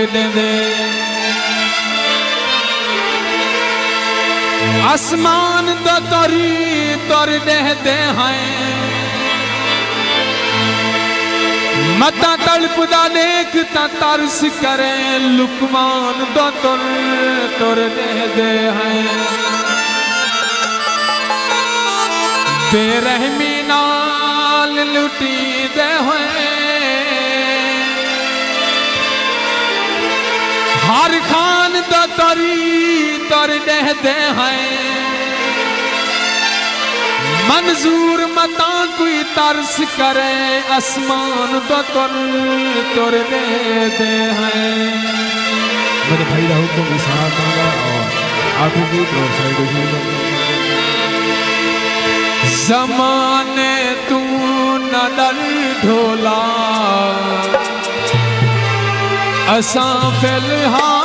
दे आसमान दा तरी तर दे हैं मता तड़पदा देख ता तरस करे लुकमान दा तर दे हैं बेरहमी नाल लुटी दे हैं हर खान दा तरी तर दे हैं मंजूर मता कोई तरस करे आसमान दा तर दे हैं। मेरे भाई राहुल को विशाल मांगा और आंखों की साइड ज़माने तू न डर ढोला असां फिलहाल